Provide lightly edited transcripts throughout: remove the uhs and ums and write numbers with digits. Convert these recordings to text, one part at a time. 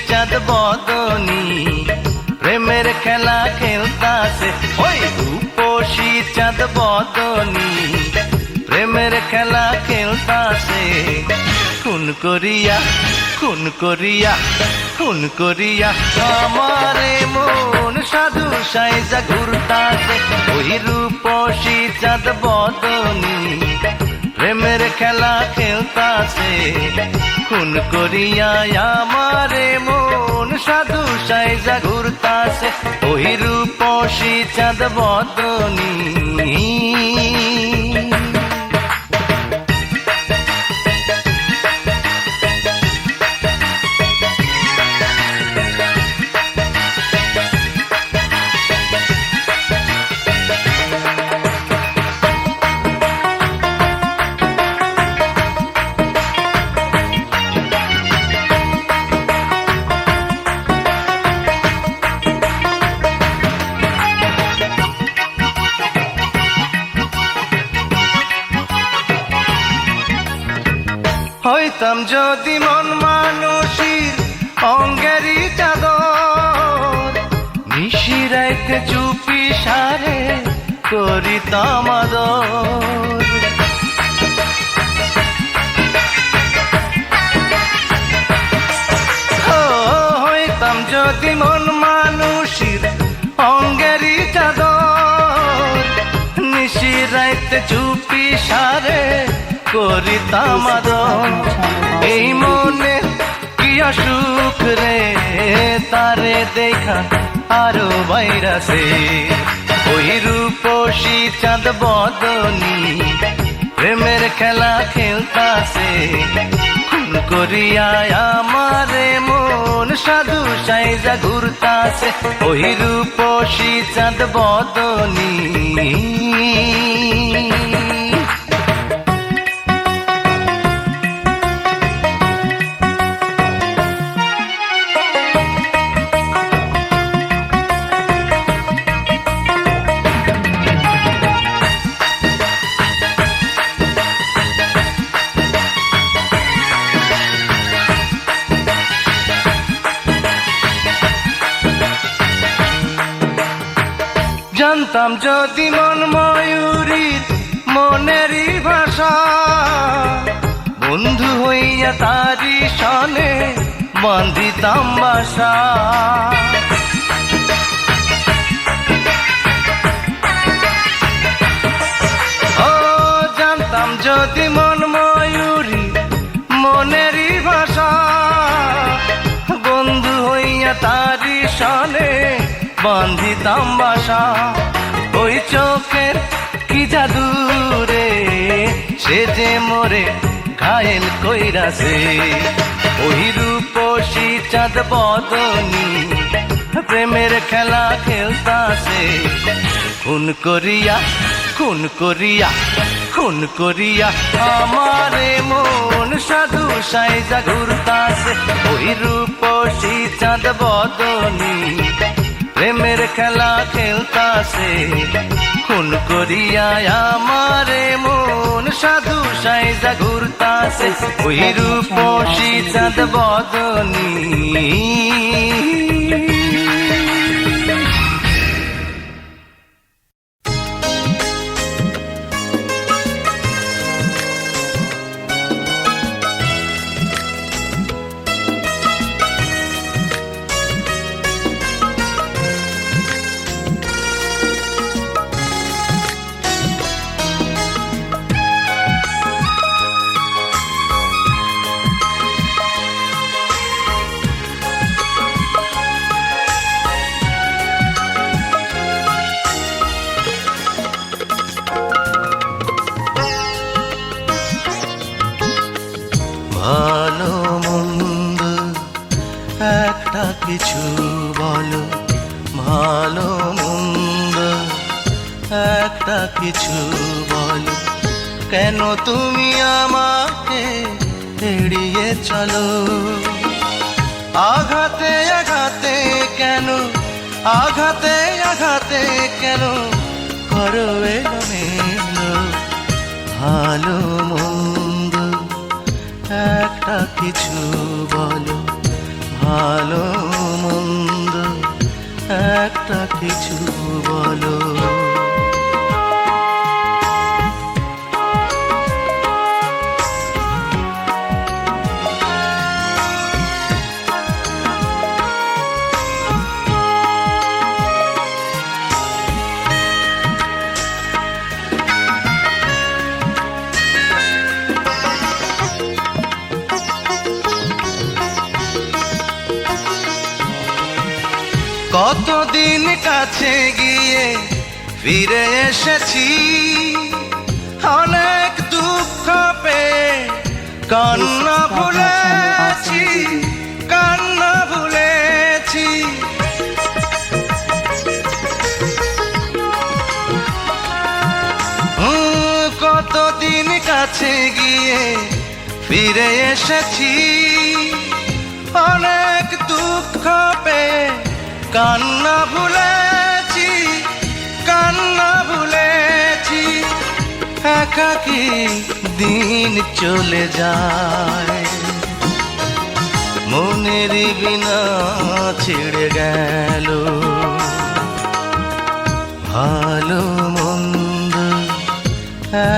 চাঁদ বদনী প্রেমের খেলা খেলতাছে। ওই রূপসী চাঁদ বদনী প্রেমের খেলা খেলতাছে। খুন করিয়া খুন করিয়া খুন করিয়া আমারে মন সাধু সাইজা ঘুরতাছে। ওই রূপসী চাঁদ বদনী প্রেমের খেলা খেলতাছে। খুন করিয়া আমারে মন সাধু সাইজা ঘুরতাছে। ওই রূপসী চাঁদ বদনী হইতাম যদি মন মানুষীর অঙ্গেরই চাদর, নিশিরাইতে চুপি সারে করিতাম আদর। হইতাম যদি মন মানুষীর অঙ্গেরই চাদর, নিশিরাইতে চুপি সারে করিতাম আদর। এই মনে কি অসুখ রে তারে দেখা আরো বাইরাছে। ওই রূপসী চাঁদ বদনী প্রেমের খেলা খেলতাছে। খুন করিয়া আমারে মন সাধু সাইজা ঘুরতাছে। ওই রূপসী চাঁদ বদনী জানতাম যদি মন ময়ূরীর মনেরই ভাষা, বন্ধু হইয়া তারি সনে বান্ধিতাম বাসা। ও জানতাম যদি মন ময়ূরী মনেরই ভাষা, বন্ধু হইয়া তারি সনে বান্ধিতাম বাসা। ওই চোখের কি জাদু রে সে যে মোরে ঘায়েল কইরাছে। ওই রূপসী চাঁদ বদনী প্রেমের খেলা খেলতাছে। খুন করিয়া খুন করিয়া খুন করিয়া আমারে মন সাধু সাইজা ঘুরতাছে। ওই রূপসী চাঁদ বদনী প্রেমের খেলা খেলতাছে। খুন করিয়া আমারে মন সাধু সাইজা ঘুরতাছে। ওই রূপসী চাঁদ বদনী ভালো মন্দ একটা কিছু বলো, ভালো মন্দ একটা কিছু বলো। কেন তুমি আমাকে এড়িয়ে চলো? আঘাতে আঘাতে কেন, আঘাতে আঘাতে কেন করো এলোমেলো? ভালো মন্দ একটা কিছু বলো, ভালো ভালো মন্দ একটা কিছু বলো। কতদিন কাছে গিয়ে ফিরে এসেছি, অনেক দুঃখ পেয়ে কান্না ভুলেছি, কান্না ভুলেছি। কতদিন কাছে গিয়ে ফিরে এসেছি, অনেক দুঃখ পেয়ে কান্না ভুলেছি, কান্না ভুলেছি। একাকী দিন চলে যায়, মনের বিনা ছিড়ে গেল। ভালো মন্দ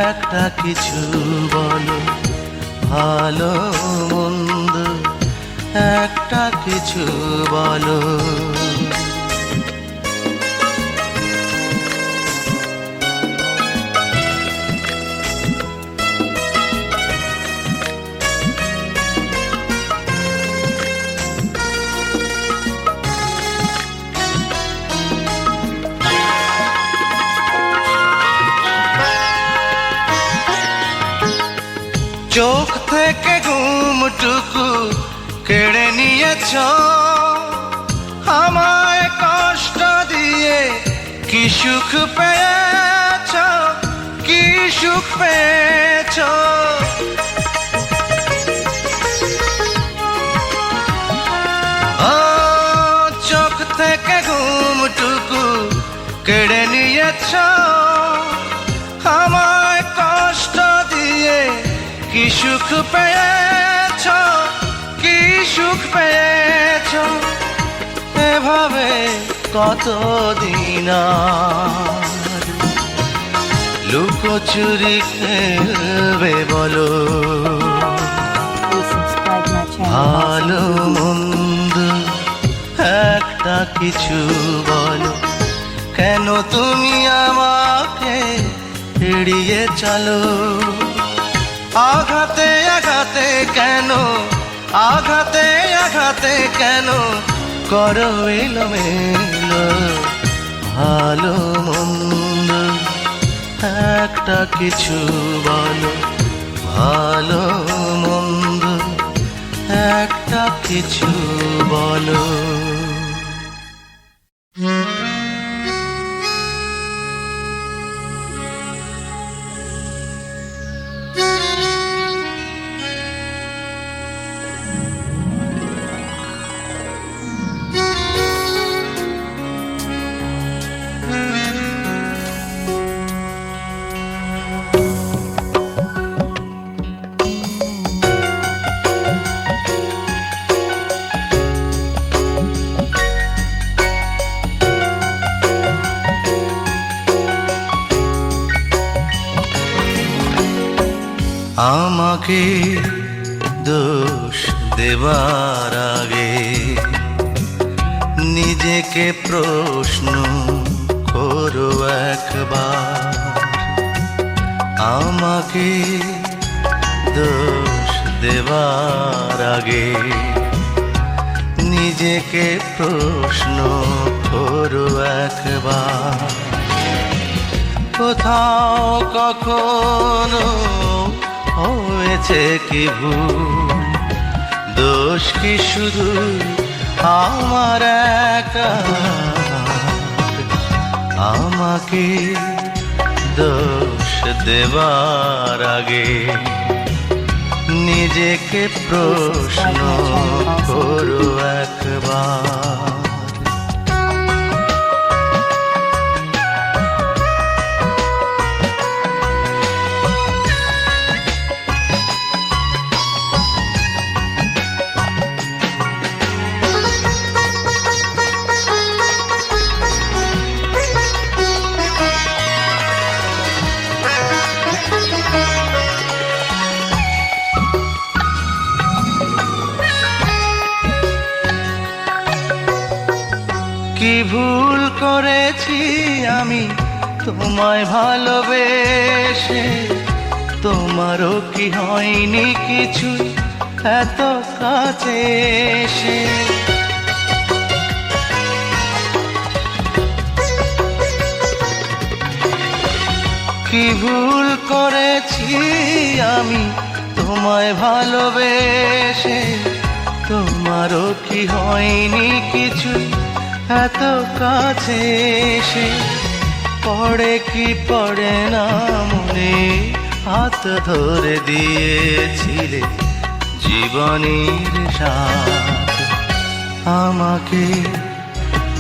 একটা কিছু বলো, ভালো মন্দ একটা কিছু বলো। চোখ থেকে ঘুমটুকু কেড়ে নিয়েছ, আমায় কষ্ট দিয়ে কি সুখ পেয়েছ, কি সুখ পেয়েছ। চোখ থেকে ঘুমটুকু কেড়ে নিয়েছ, আমায় কষ্ট দিয়ে কি সুখ পেয়েছ, কি সুখ পেয়েছ। এভাবে কতদিন আর লুকোচুরি খেলবে বলো। ভালো মন্দ একটা কিছু বলো, কেন তুমি আমাকে এড়িয়ে চলো। আঘাতে আঘাতে কেন, আঘাতে আঘাতে কেন করো এলোমেলো। ভালো মন্দ একটা কিছু বলো, ভালো মন্দ একটা কিছু বলো। আমাকে দোষ দেবার আগে নিজেকে প্রশ্ন করো একবার। আমাকে দোষ দেবার আগে নিজেকে প্রশ্ন করো একবার। কোথাও কখনো হয়েছে কি ভুল, দোষ কি শুধু আমার একা? আমাকে দোষ দেবার আগে নিজেকে প্রশ্ন করো একবার। কি ভুল করেছি আমি তোমায় ভালোবেসে, তোমারও কি হয়নি কিছু এত কাছে এসে? কি ভুল করেছি আমি তোমায় ভালোবেসে, তোমারও কি হয়নি কিছু এত কাছে এসে? পড়ে কি পড়ে না মনে হাত ধরে দিয়েছিলে জীবনের সাথ। আমাকে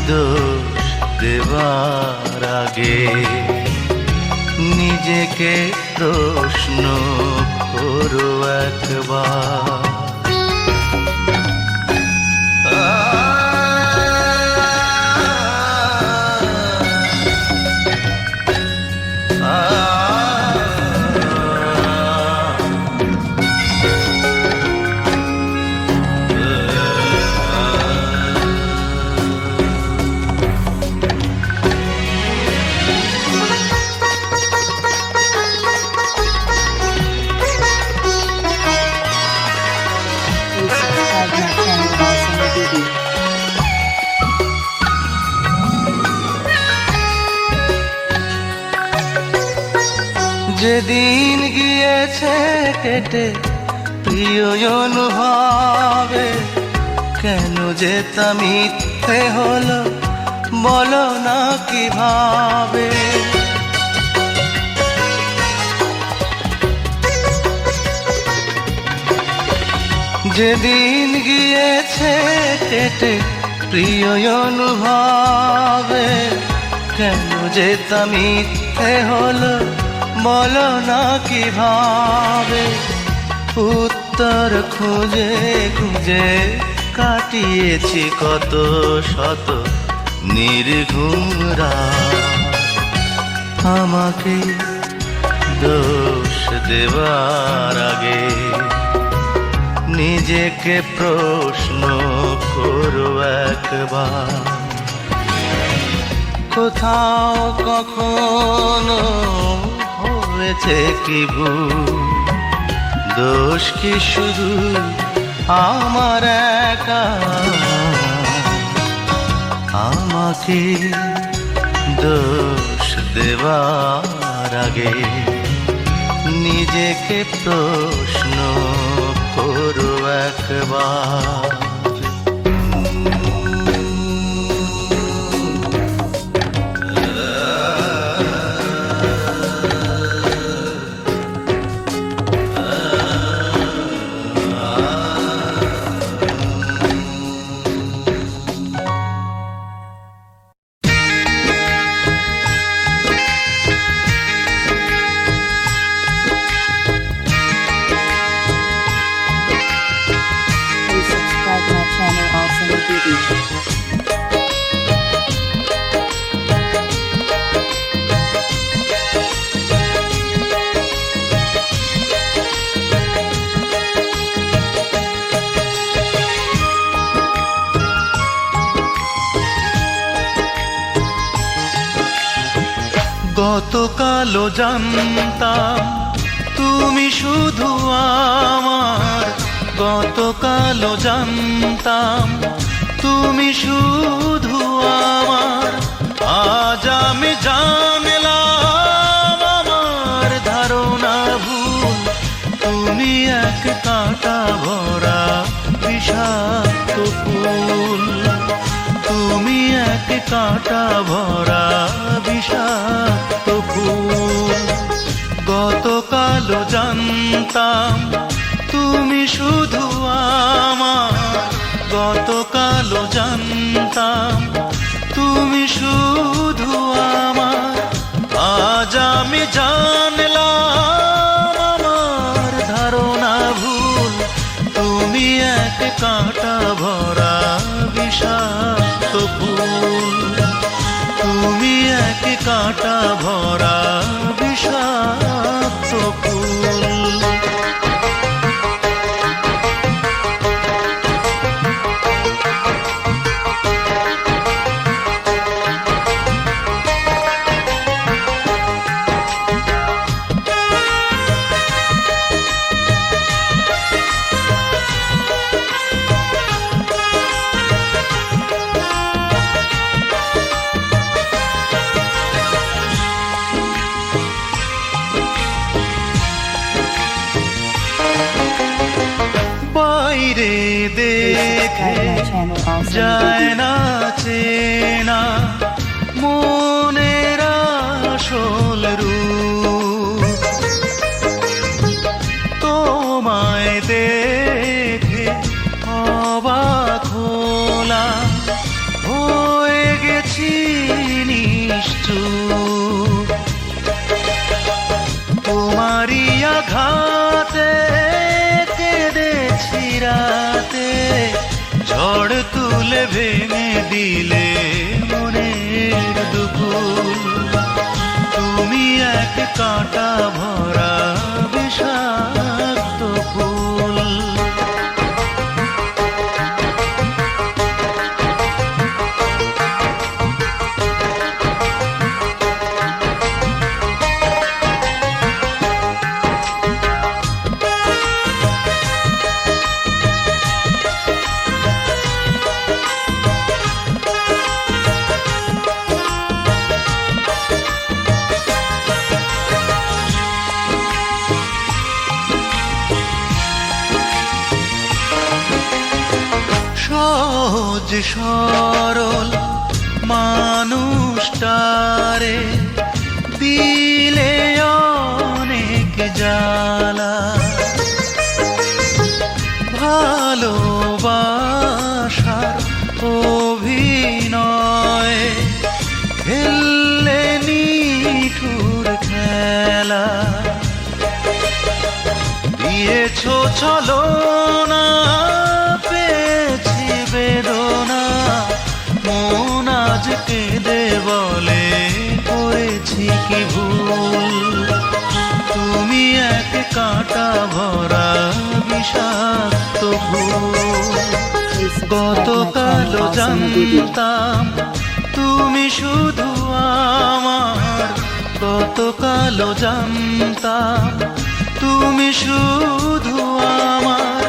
দোষ দেবার আগে নিজেকে প্রশ্ন করো একবার। যেদিন গিয়েছে কেটে প্রিয় অনুভবে, কেন যে তা মিথ্যে হলো বলো না কিভাবে? যেদিন গিয়েছে কেটে প্রিয় অনুভবে, কেন যে তা মিথ্যে হলো বলো না কিভাবে? উত্তর খুঁজে খুঁজে কাটিয়েছি কত শত নির্ঘুম রাত। আমাকে দোষ দেবার আগে নিজেকে প্রশ্ন করো একবার। কোথাও কখনো হয়েছে কি ভুল, দোষ কি শুধু আমার একা? আমাকে দোষ দেবার আগে নিজেকে প্রশ্ন করো একবার। গতকালও জানতাম তুমি শুধু আমার, গতকালও জানতাম তুমি শুধু আমার। আজ আমি জানলাম আমার ধারণা ভুল, তুমি এক কাঁটা ভরা বিষাক্ত ফুল, তুমি এক কাঁটা ভরা বিষাক্ত ফুল। গতকালও জানতাম তুমি শুধু আমার, গতকালও জানতাম তুমি শুধু আমার। আজ আমি জানলাম আমার ধারণা ভুল, তুমি এক কাঁটা ভরা বিষাক্ত ফুল, তুমি এক কাঁটা ভরা বিষাক্ত ফুল। দেখে যায় না চেনা মনের আসল রূপ। তোমায় দেখে অবাক হলাম, হয়ে গেছি নিশ্চুপ। তোমারই আঘাতে কেঁদেছি রাতে, ঝড় তুলে ভেঙে দিলে মনের দুকুল। তুমি এক কাঁটা ভরা বিষাক্ত ফুল। সহজ সরল মানুষটারে দিলে অনেক জ্বালা। ভালোবাসার অভিনয় খেললে নিঠুর খেলা। দিয়েছ ছলনা, পেয়েছি বেদনা, মন আজ কেঁদে বলে করেছি কি ভুল। তুমি এক কাঁটা ভরা বিষাক্ত ফুল। গতকাল জানতাম তুমি শুধু আমার, গতকাল জানতাম তুমি শুধু আমার।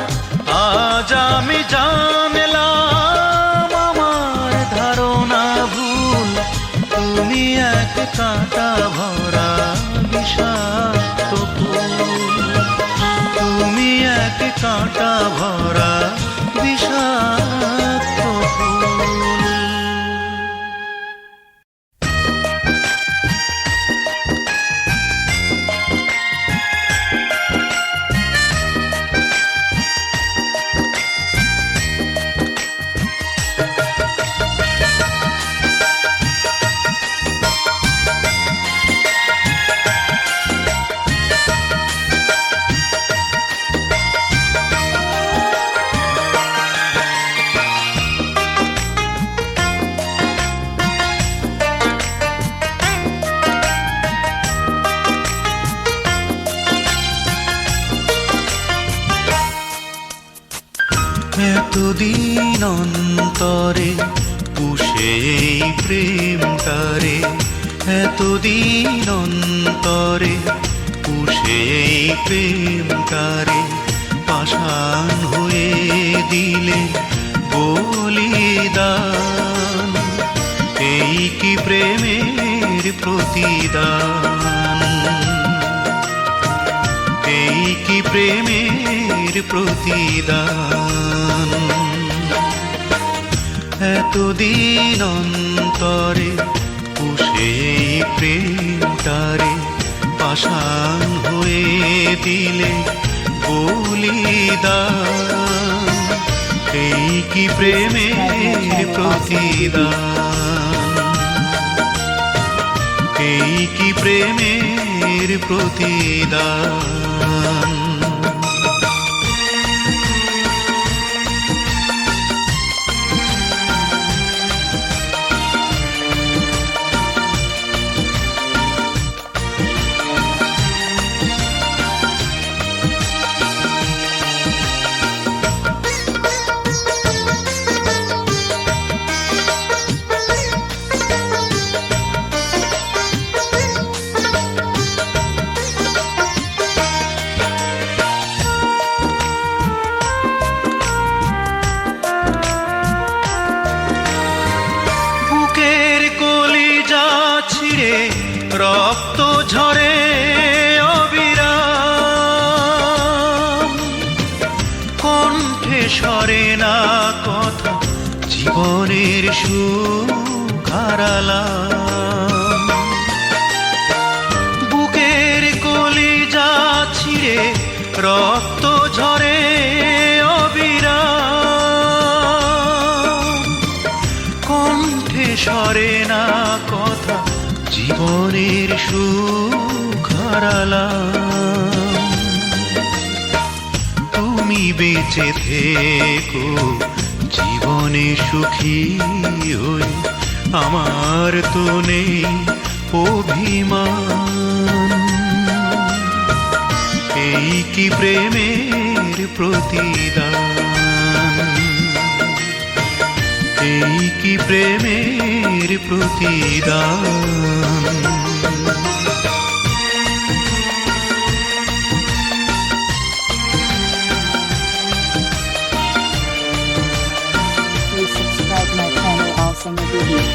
আজ আমি জানলাম আমার ধারণা ভুল। তুমি এক কাঁটা ভরা বিষাক্ত ফুল। তুমি এক কাঁটা ভরা বিষাক্ত ফুল। এতদিন অন্তরে পুষে এই প্রেমটারে, এতদিন অন্তরে পুষে এই প্রেমটারে, পাষাণ হয়ে দিলে বলিদান। এই কি প্রেমের প্রতিদান, এই কি প্রেমের প্রতিদান। এতদিন অন্তরে পুষে এই প্রেমটারে, পাষাণ হয়ে দিলে বলিদান। এই কি প্রেমের প্রতিদান, এই কি প্রেমের প্রতিদান। রক্ত ঝরে অবিরাম, কণ্ঠে সরে না সুখ হারালাম। বুকের কলিজা ছিঁড়ে রক্ত ঝরে অবিরাম, কণ্ঠে সরে না কথা, জীবনের সুখ হারালাম। তুমি বেঁচে থেকো জীবনে সুখী হয়ে, আমার তো নেই অভিমান। এই কি প্রেমের প্রতিদান, এই কি প্রেমের প্রতিদান। Please subscribe my channel also Movie.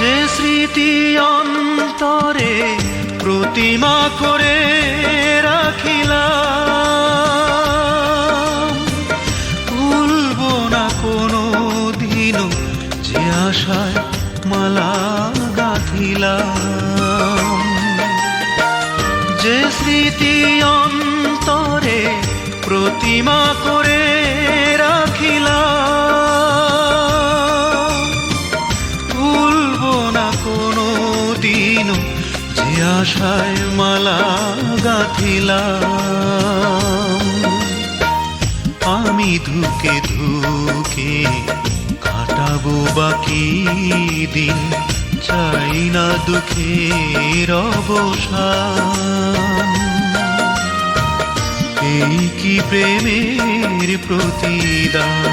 যে স্মৃতি অন্তরে প্রতিমা করে রাখিলাম, ভুলবো না কোনো দিনও যে আশায় মালা গাঁথিলাম। যে স্মৃতি অন্তরে প্রতিমা করে রাখিলাম, ভুলবো না কোনো দিনও যে আশায় মালা গাঁথিলাম। আমি ধুকে ধুকে কাটাবো বাকি দিন, চাই না দুঃখের অবসান। এই কি প্রেমের প্রতিদান,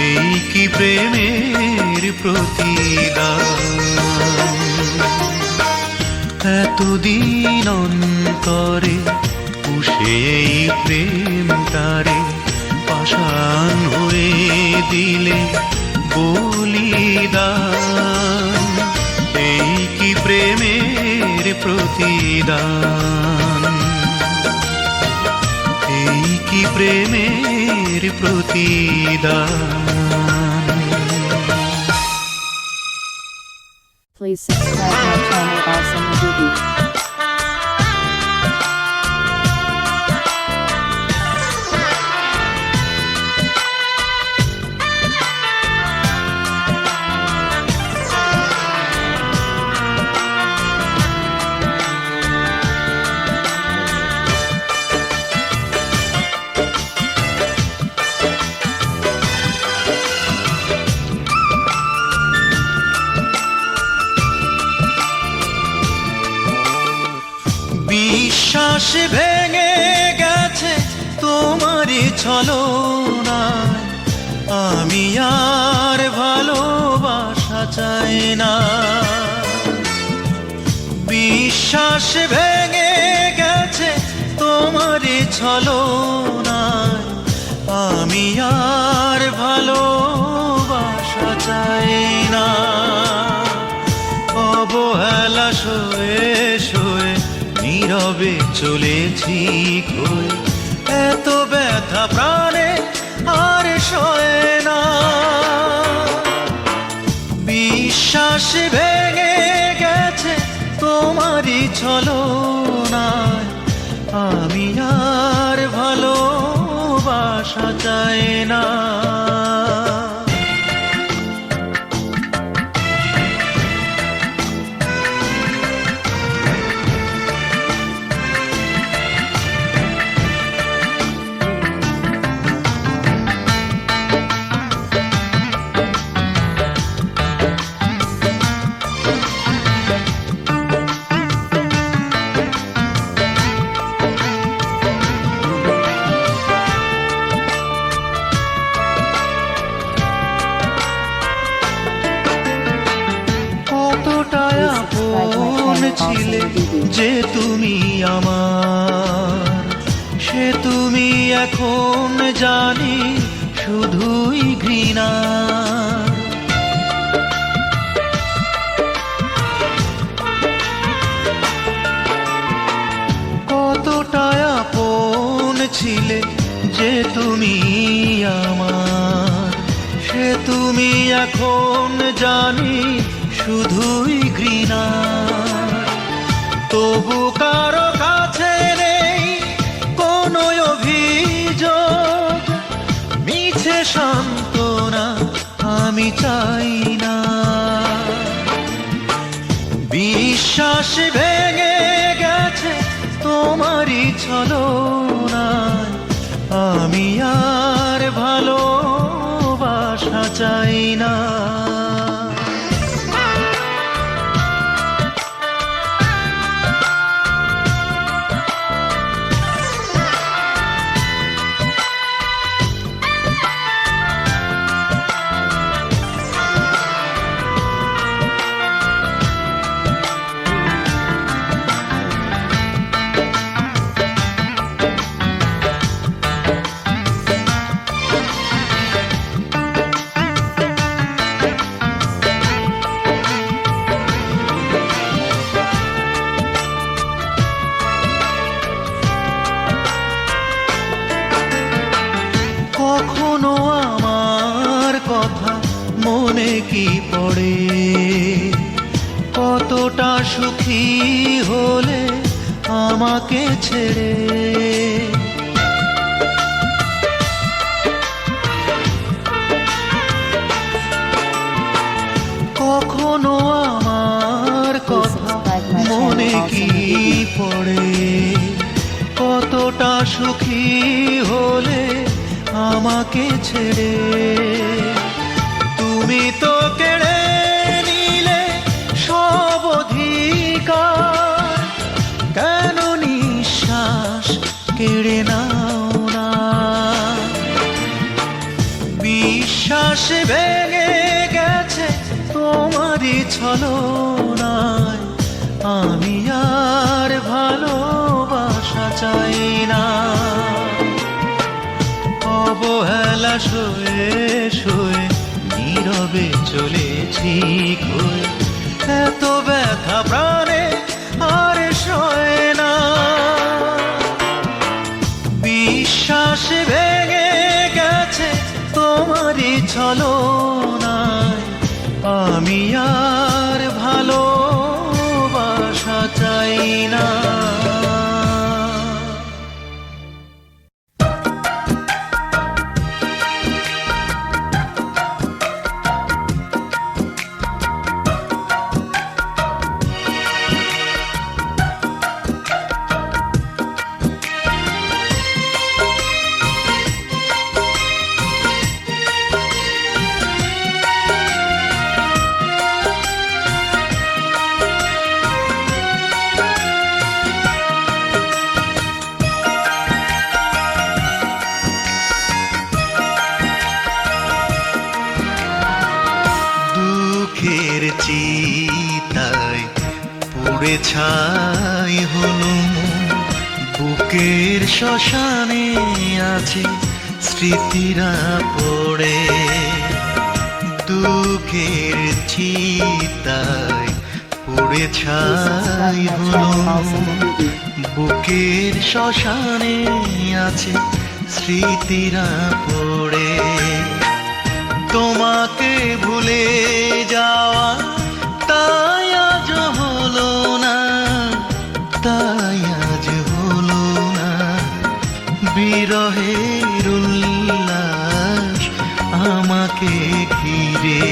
এই কি প্রেমের প্রতিদান। এতদিন অন্তরে পুষে এই প্রেমটারে পাষাণ হয়ে দিলে বলিদান। এই কি প্রেমের প্রতিদান, এই কি প্রেমের প্রতিদান। Please subscribe my channel also Movie. বিশ্বাস ভেঙে গেছে তোমারই ছলনায়, আমি আর ভালোবাসা চাই না। বিশ্বাস ভেঙে গেছে তোমারই ছলনায়, আমি আর ভালোবাসা চাই না। অবহেলা সয়ে সয়ে নীরবে চলেছি কই, এত ব্যথা প্রাণে আর সয়ে না। বিশ্বাস ভেঙে গেছে তোমারই ছলনায়, আমি আর ভালোবাসা চাই না। আপন ছিলে যে তুমি আমার, সে তুমি এখন জানি শুধুই ঘৃণা। কতটা আপন ছিলে যে তুমি আমার, সে তুমি এখন জানি শুধুই ঘৃণা। তবু কারো কাছে নেই কোনো অভিযোগ, মিছে সান্ত্বনা আমি চাই না। বিশ্বাস ভেঙে গেছে তোমারই ছলনায়, আমি আর ভালোবাসা চাই না। কখনো আমার কথা মনে কি পড়ে, কতটা সুখী হলে আমাকে ছেড়ে। কখনো আমার কথা মনে কি পড়ে, কতটা সুখী হলে আমাকে ছেড়ে। তুমি তো কেড়ে নিলে সব অধিকার, কেন নিঃশ্বাস কেড়ে নাও না। বিশ্বাস ভেঙে গেছে তোমারই ছলনায়, আমি আর ভালোবাসা চাই না। অবহেলা শুয়ে শুয়ে নীরবে চলেছি কই, এত ব্যথা প্রাণে আর সয় না। বিশ্বাস ভেঙে গেছে তোমারই ছলনায়, আমি আর ভালোবাসা চাই না। দুঃখের চিতায় পুড়ে ছাই হলো মন, বুকের শ্মশানে আছে স্মৃতিরা পড়ে। দুঃখের চিতায় পুড়ে ছাই হলো মন, বুকের শ্মশানে আছে স্মৃতিরা পড়ে। তোমাকে ভুলে যাওয়া তাই আজ হলো না, তাই আজ হলো না। বিরহের উল্লাস আমাকে ঘিরে,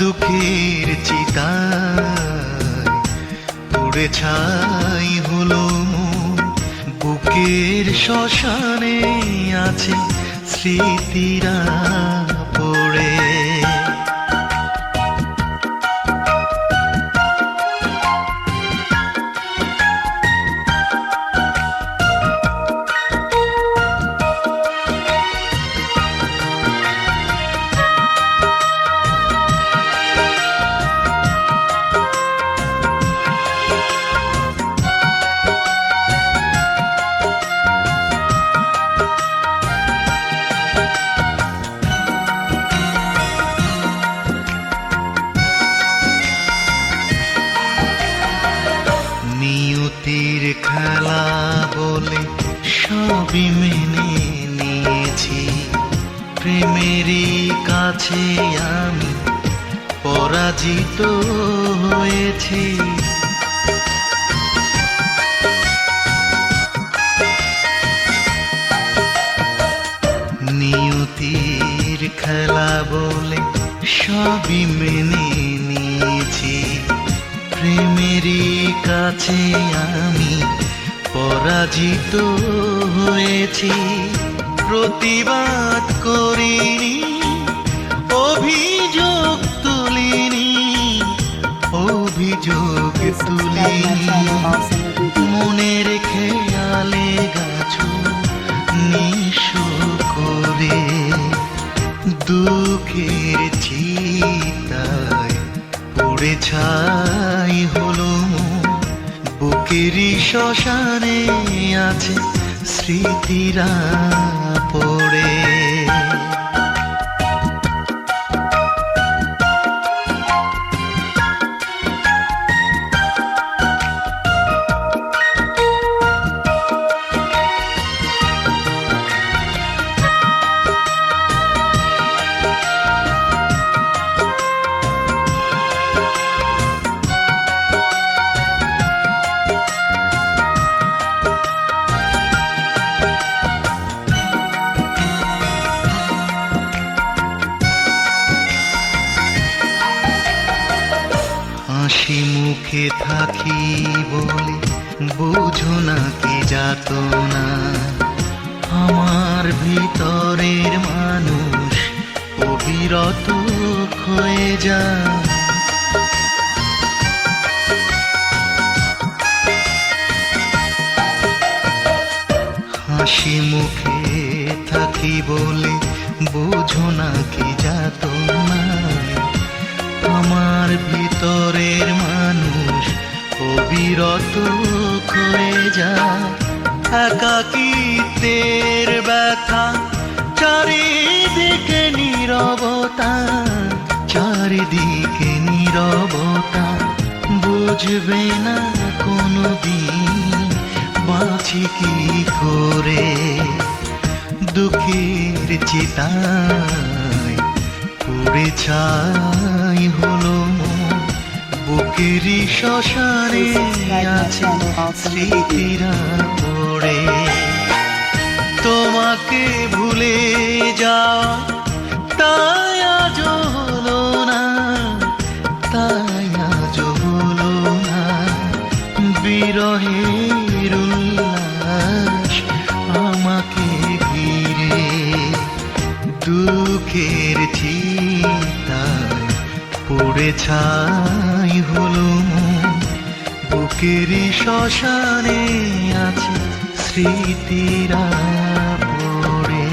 দুঃখের চিতায় পুড়ে ছাই হলো মন, বুকের শ্মশানে আছে স্মৃতিরা পড়ে। কাছে আমি পরাজিত হয়েছি। নিয়তির খেলা বলে সবই মেনে নিয়েছি। প্রেমেরই কাছে আমি পরাজিত হয়েছি। প্রতিবাদ করিনি, অভিযোগ তুলিনি, অভিযোগ Please subscribe my তুলিনি। channel also in Google. মনের খেয়ালে গাছো নিশো করে দুঃখের চিতায় পড়ে ছাই হলো মন। বুকেরই শ্মশানে আছে স্মৃতিরা পড়ে। হাসি মুখে থাকি বলে বুঝো না কি যাতনা। আমার ভিতরের মানুষ অবিরত ক্ষয়ে যায়। হাসি মুখে থাকি বলে বুঝো না কি যাতনা। আমার ভিতরের মানুষ অবিরত ক্ষয়ে যায়। একাকিত্বের ব্যথা, চারিদিকে নীরবতা, চারিদিকে নীরবতা। বুঝবে না কোনোদিন বাঁচি কি করে। দুঃখের চিতায় পুড়ে ছাই হলো মন। বুকেরই শ্মশানে আছে স্মৃতিরা পড়ে। তোমাকে ভুলে যাওয়া তাই আজ হলো না, তাই আজ হলো না। বিরহের উল্লাস আমাকে ঘিরে, দুঃখের চিতায় পড়ে ছাই হলো মন। বুকেরই শ্মশানে আছে স্মৃতিরা পড়ে।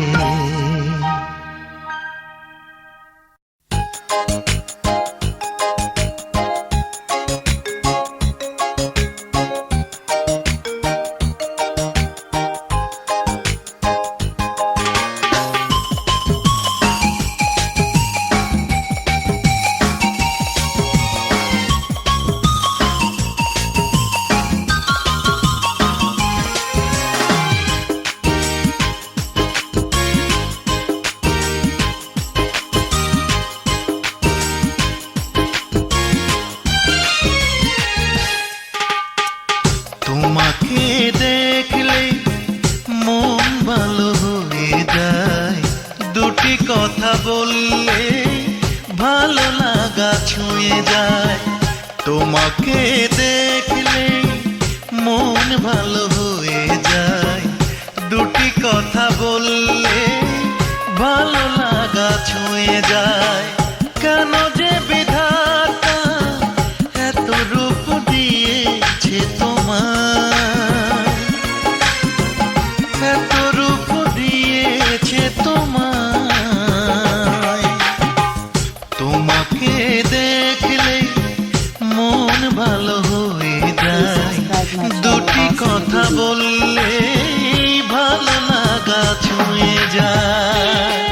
তোমাকে দেখলে মন ভালো হয়ে যায়। দুটি কথা বললে ভালো লাগা ছুঁয়ে যায়। তোমাকে দেখলে মন ভালো হয়ে যায়। দুটি কথা বললে ভালো লাগা ছুঁয়ে যায়। কেন যে বিধাতা এত রূপ দিয়েছে তোমার, এত রূপ দিয়েছে তোমায়। তোমাকে দেখলে মন ভালো হয়ে যায়। দুটি কথা বললে ভালো লাগা ছুঁয়ে যায়।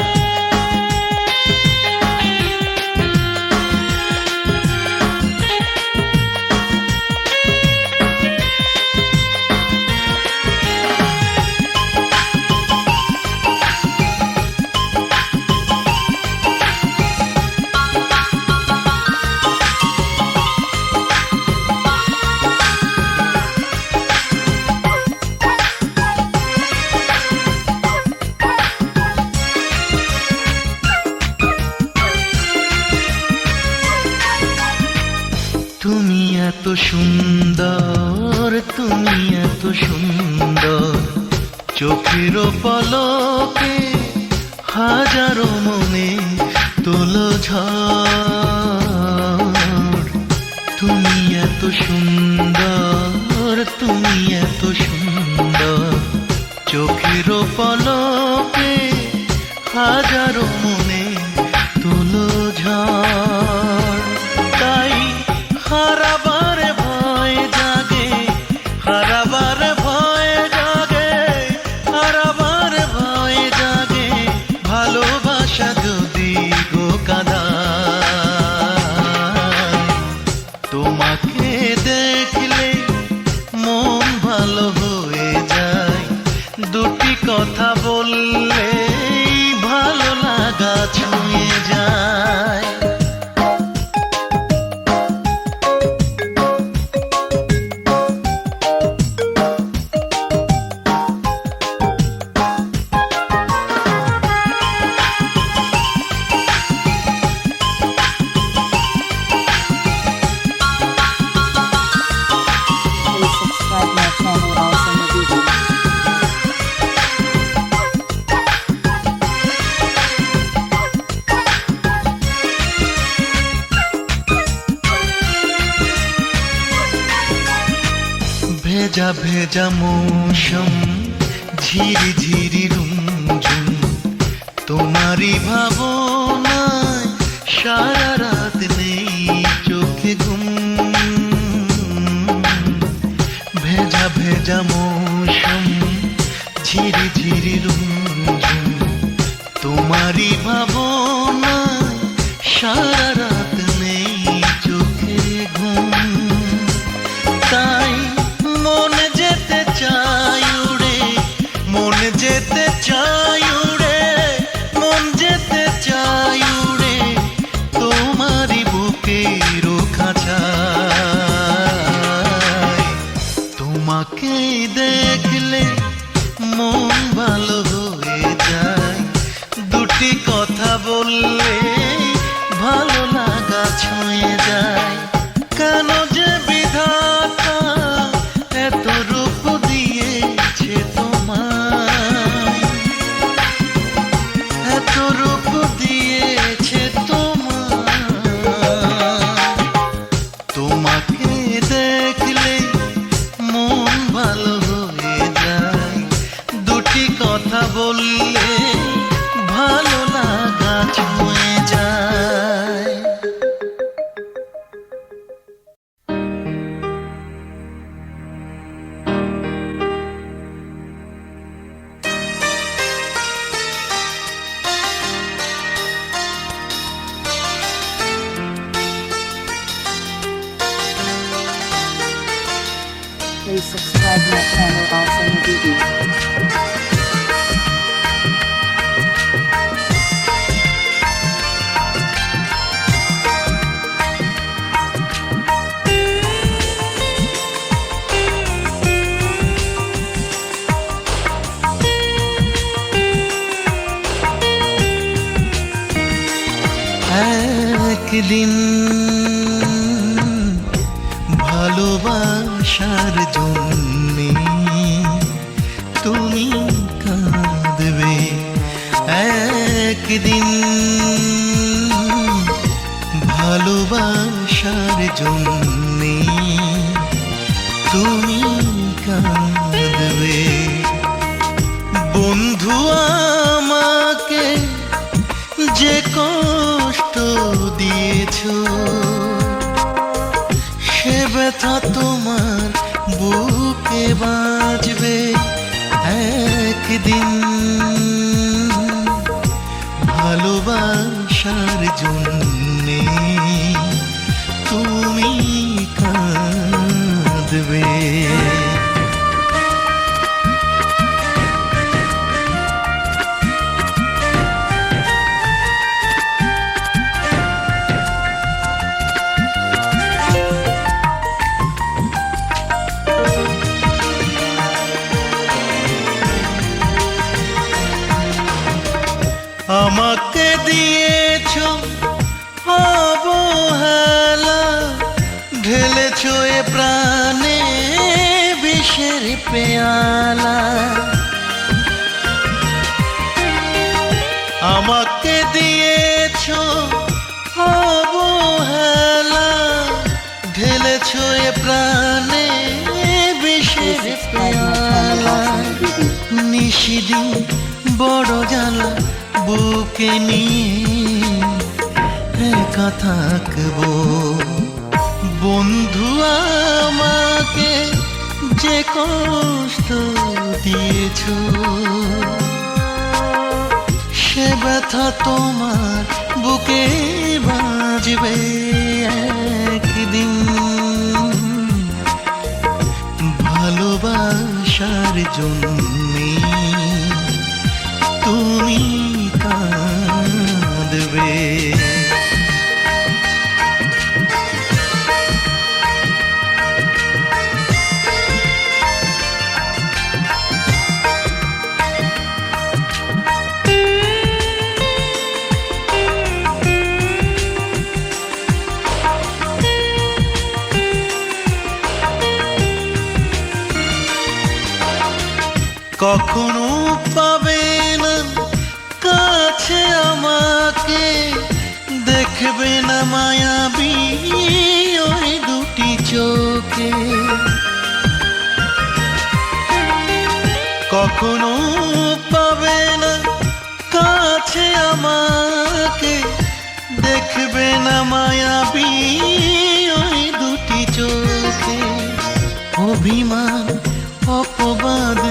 তুমি এত সুন্দর, তুমি এত সুন্দর, চোখের পলকে হাজারো মনে তোলো ঝড়। তুমি এত সুন্দর, তুমি এত সুন্দর, চোখের পলকে হাজারো মনে তোলো ঝড়। তাই হারাবার ভয় জাগে, হারাবার ভয় জাগে, হারাবার ভয় জাগে, ভালোবাসা যদি গো কাঁদায়। তোমাকে দেখলে মন ভালো হয়ে যায়, দুটি কথা বললে ভালো লাগা ছুঁয়ে যায়। Please subscribe my channel also in the video. ভেজা ভেজা মৌসুম, ঝিরি ঝিরি রুমঝুম, তোমারই ভাবনায় সারা রাত নেই চোখে ঘুম। ভেজা ভেজা মৌসুম, ঝিরি ঝিরি রুমঝুম, তোমারই ভাবনায় সারা রাত নেই চোখে ঘুম। তাই মন যেতে চাই উড়ে, মন যেতে চাই উড়ে, মন যেতে চাই উড়ে, তোমারই বুকের খাঁচায়। তোমাকে দেখলে মন ভালো হয়ে যায়, দুটি কথা বললে ভালো লাগা ছুঁয়ে যায়। কেন যে বিধাতা এত রূপ দিয়েছে তোমায়, এত রূপ দিয়েছে তোমায়। তোমাকে দেখলে মন ভালো হয়ে যায়, দুটি কথা বললে ভালো লাগা ছুঁয়ে যায়। Please subscribe my channel also in the video. একদিন ভালোবাসার জন্যে তুমি কাঁদবে, একদিন ভালোবাসার জন্যে তুমি কাঁদবে। বন্ধু আমাকে যে কষ্ট দিয়েছো, সে ব্যথা তোমার বুকে বাজবে একদিন। ভালোবাসার জন্যে তুমি কাঁদবে। আমাকে দিয়েছো ঢেলেছো এ প্রাণে বিষের পেয়ালা, আমাকে দিয়েছো অবহেলা, ঢেলেছো এ প্রাণে বিষের পেয়ালা। নিশিদিন বড় জ্বালা বুকে নিয়ে একা থাকবো, বন্ধু আমাকে যে কষ্ট দিয়েছো, সে ব্যথা তোমার বুকে বাজবে একদিন। ভালোবাসার জন্যে তুমি কাঁদবে। কখনো পাবে না কাছে আমাকে, দেখবে না মায়াবী ওই দুটি চোখে। কখনো পাবে না কাছে আমাকে, দেখবে না মায়াবী ওই দুটি চোখে। অভিমান অপবাদ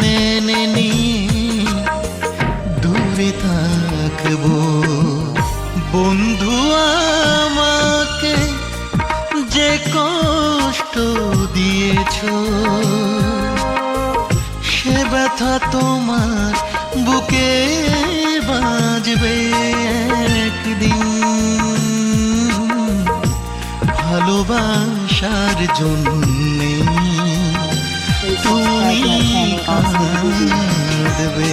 মেনে নিয়ে দূরে থাকবো, বন্ধু আমাকে যে কষ্ট দিয়েছো, সে ব্যথা তোমার বুকে বাজবে একদিন। ভালোবাসার জন্যে তুমি কাঁদবে।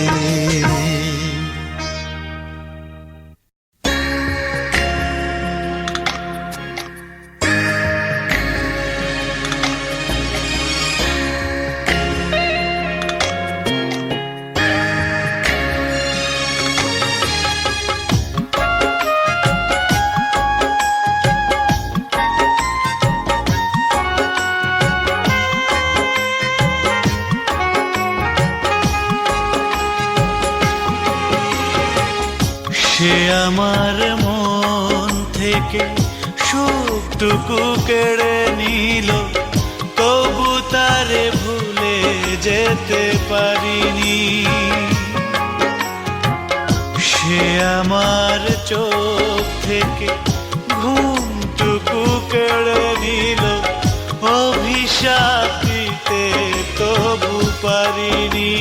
সে আমার মন থেকে সুখটুকু কেড়ে নিল, তবু তারে ভুলে যেতে পারিনি। সে আমার চোখ থেকে ঘুমটুকু কেড়ে নিল, অভিশাপ দিতে তবু পারিনি।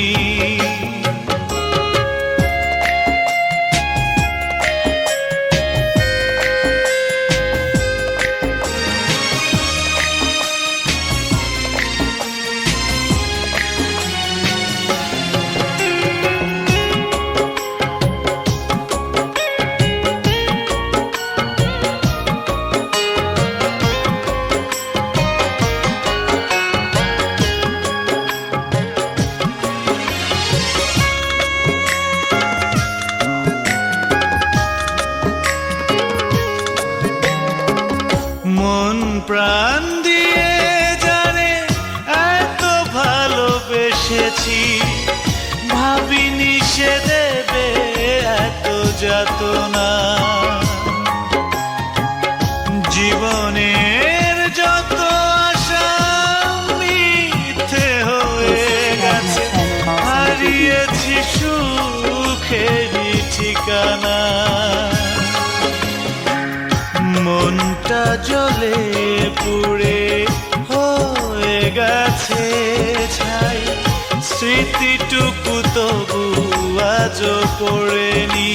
মন প্রাণ দিয়ে জানে এত ভালোবেসেছি, ভাবিনি সে দেবে এত যাতনা। জীবনের যত আশা মিথ্যে হয়ে গেছে, হারিয়েছি সুখের ঠিকানা। মনটা জ্বলে পুড়ে হয়ে গেছে ছাই, স্মৃতিটুকু তবু আজও পড়েনি।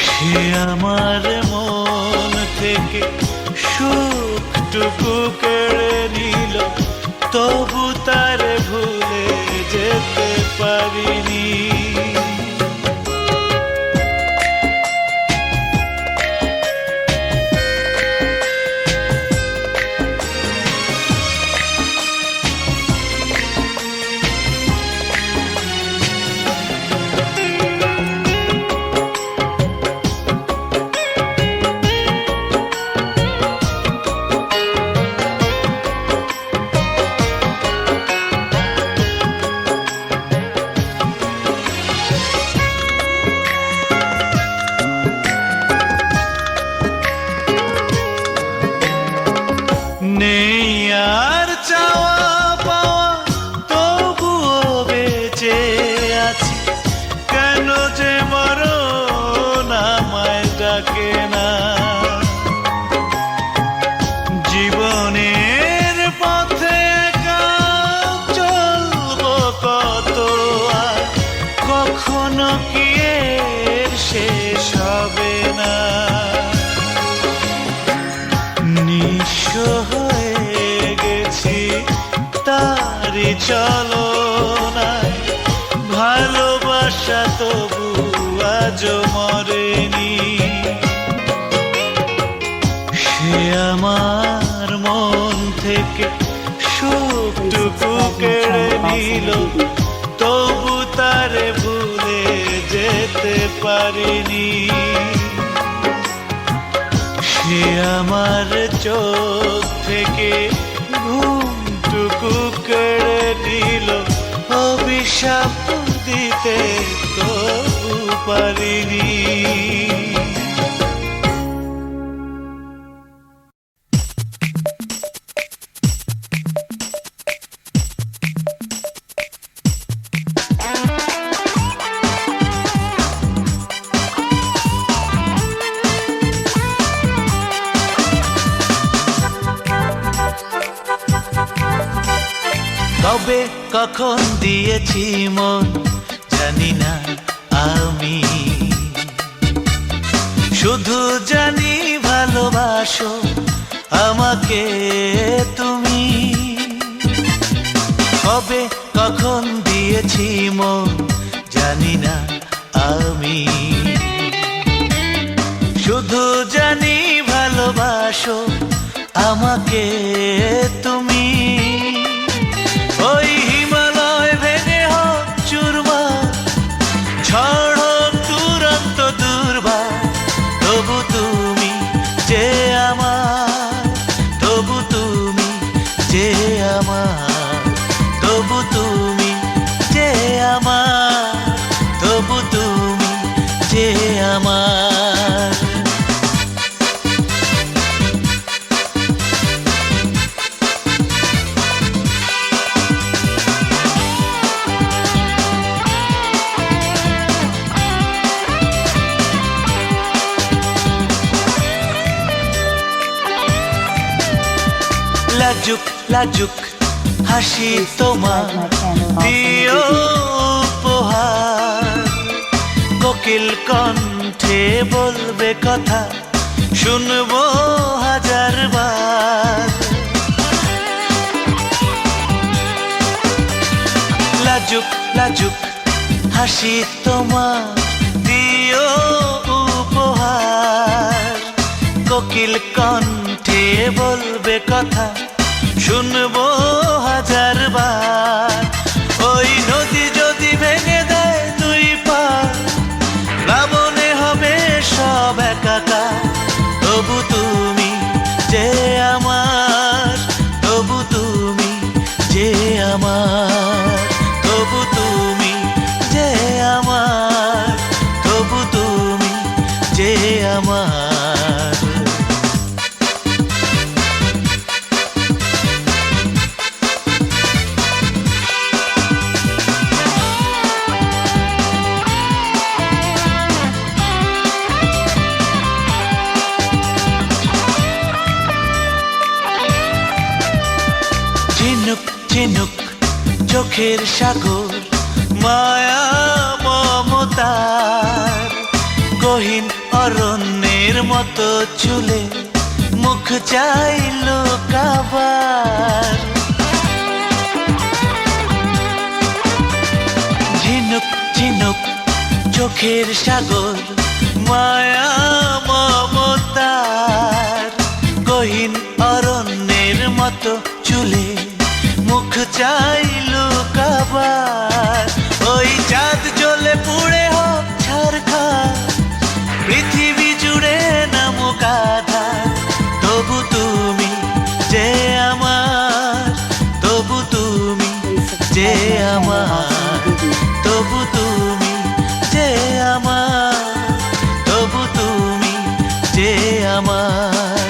সে আমার মন থেকে সুখটুকু কেড়ে নিল, তবু তারে ভুলে যেতে পারিনি। নেই আর চাওয়া পাওয়া, তবুও বেঁচে আছি। কেন যে মরণ আমায় ডাকে না। জীবনের পথে একা চলবো কত আর, কখনো কি এর শেষ হবে না। নিঃস্ব হয়ে গেছি তারি চলনায়, ভালোবাসা তবু আজও মরেনি। সে আমার মন থেকে সুখটুকু কেড়ে নিল, তবু তারে ভুলে যেতে পারিনি। সে আমার চোখ থেকে ঘুমটুকু কেড়ে নিল, অভিশাপ দিতে তবু পারিনি। কবে কখন দিয়েছি মন জানি না আমি, শুধু জানি ভালোবাসো আমাকে তুমি। কবে কখন দিয়েছি মন জানি না আমি, শুধু জানি ভালোবাসো আমাকে তুমি। ওই হিমালয় ভেঙে হোক চুরমার, ঝড় হোক দুরন্ত দুর্বার, তবু তুমি যে আমার, তবু তুমি যে আমার, তবু তুমি যে আমার, তবু তুমি যে আমার। লাজুক লাজুক হাসি তোমার দিও উপহার, কোকিল কণ্ঠে বলবে কথা শুনবো হাজার বার। লাজুক লাজুক হাসি তোমার দিও উপহার, কোকিল কণ্ঠে বলবে কথা শুনবো হাজার বার। ওই নদী যদি ভেঙে দেয় দুই পার, প্লাবনে হবে সব একাকার, তবু তুমি যে আমার, তবু তুমি যে আমার, তবু তুমি যে আমার, তবু তুমি যে আমার। ঝিনুক ঝিনুক চোখের সাগর, মায়া মমতার, গহীন অরণ্যের মতো চুলে মুখ চাইল কাবার। ঝিনুক ঝিনুক চোখের সাগর, মায়া মমতার, গহীন অরণ্যের মতো চুলে মুখ চাইল কাবার। ওই চাঁদ জ্বলে পুড়ে হোক ছারখার, পৃথিবী জুড়ে নামুক আধার, তবু তুমি যে আমার, তবু তুমি যে আমার, তবু তুমি যে আমার, তবু তুমি যে আমার।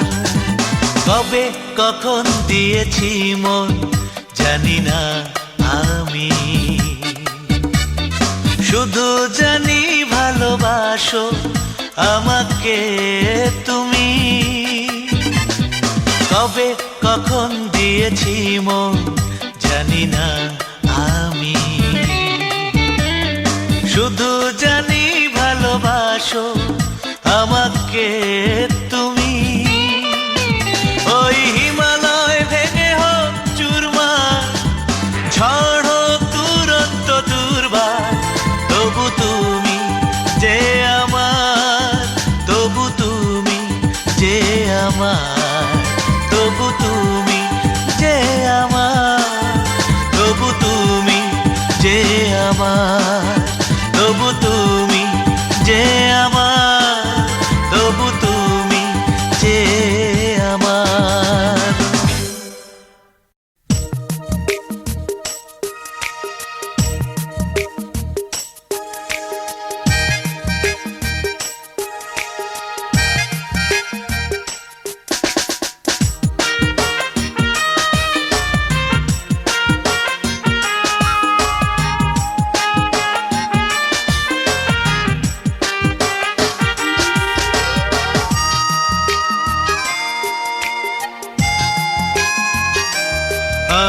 কবে কখন দিয়েছি মন জানি না আমি, শুধু জানি ভালোবাসো আমাকে তুমি। কবে কখন দিয়েছি মন জানি না আমি, শুধু জানি ভালোবাসো আমাকে তুমি। ওই হিমালয় ভেঙে হোক চুরমার, ঝড় হোক দুরন্ত দুর্বার, তবু তুমি যে আমার, তবু তুমি যে আমার, তবু তুমি যে আমার, তবু তুমি যে আমার, তবু তুমি যে আমার, তবু তুমি যে আমার।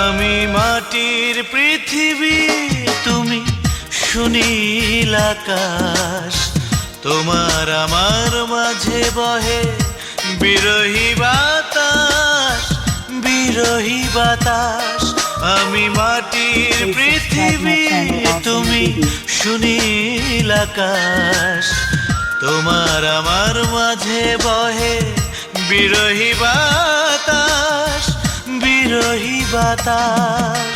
আমি মাটির পৃথিবী, তুমি সুনীল আকাশ, তোমার আমার মাঝে বহে বিরহী বাতাস, বিরহী বাতাস। আমি মাটির পৃথিবী, তুমি সুনীল আকাশ, তোমার আমার মাঝে বহে বিরহী বাতাস, বিরহী বাতাস।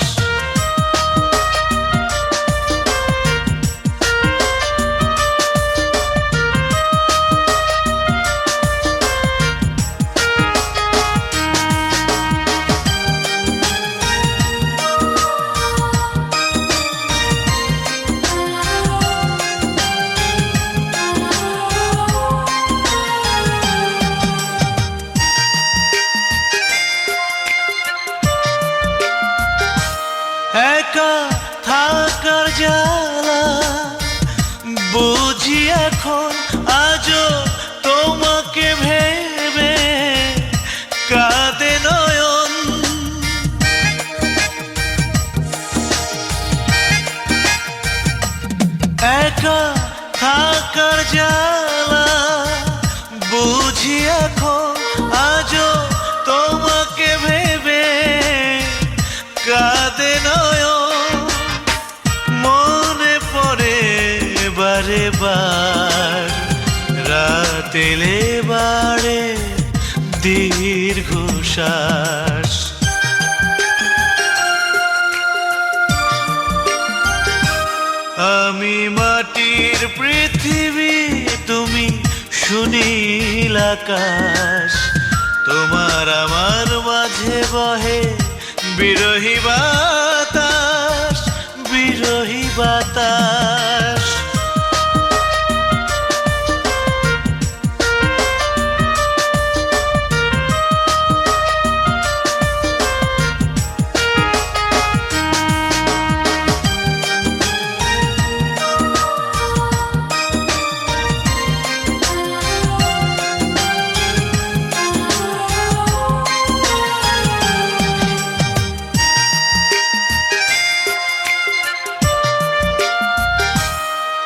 একা থাকার জ্বালা বুঝি এখন, আজও তোমাকে ভেবে কাঁদে নয়ন। একা থাকার জ্বালা বুঝি এখন, আজও তোমাকে ভেবে কাঁদে নয়ন। মনে পড়ে বারে বার, রাত এলে বাড়ে দীর্ঘশ্বাস। আমি মাটির পৃথিবী, তুমি সুনীল আকাশ, তোমার আমার মাঝে বহে বিরহী বাতাস, বিরহী বাতাস।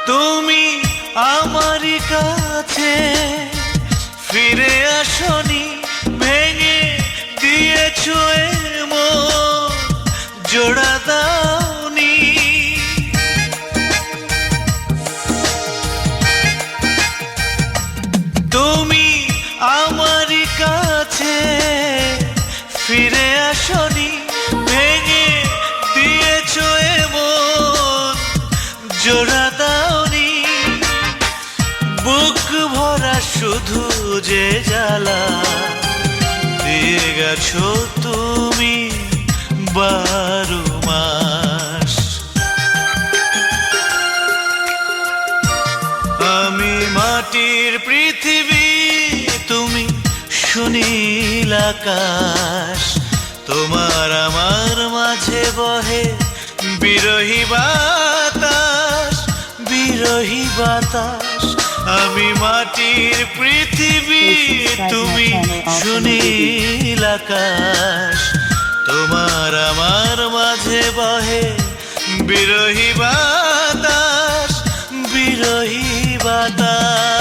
তুমি আমারই কাছে ফিরে আসনি, ভেঙে দিয়েছো এমন জোড়া দাওনি। তুমি আমারই কাছে ফিরে আসনি, ভেঙে দিয়েছো এমন জোড়া দাওনি। বুক ভরা শুধু যে জ্বালা দিয়ে গেছো তুমি 12 মাস। আমি মাটির পৃথিবী, তুমি সুনীল নীল আকাশ, তোমার আমার মাঝে বহে বিরহী বাতাস, বিরহী বাতাস। আমি মাটির পৃথিবী, তুমি সুনীল আকাশ, তোমার আমার মাঝে বহে বিরহী বাতাস, বিরহী বাতাস।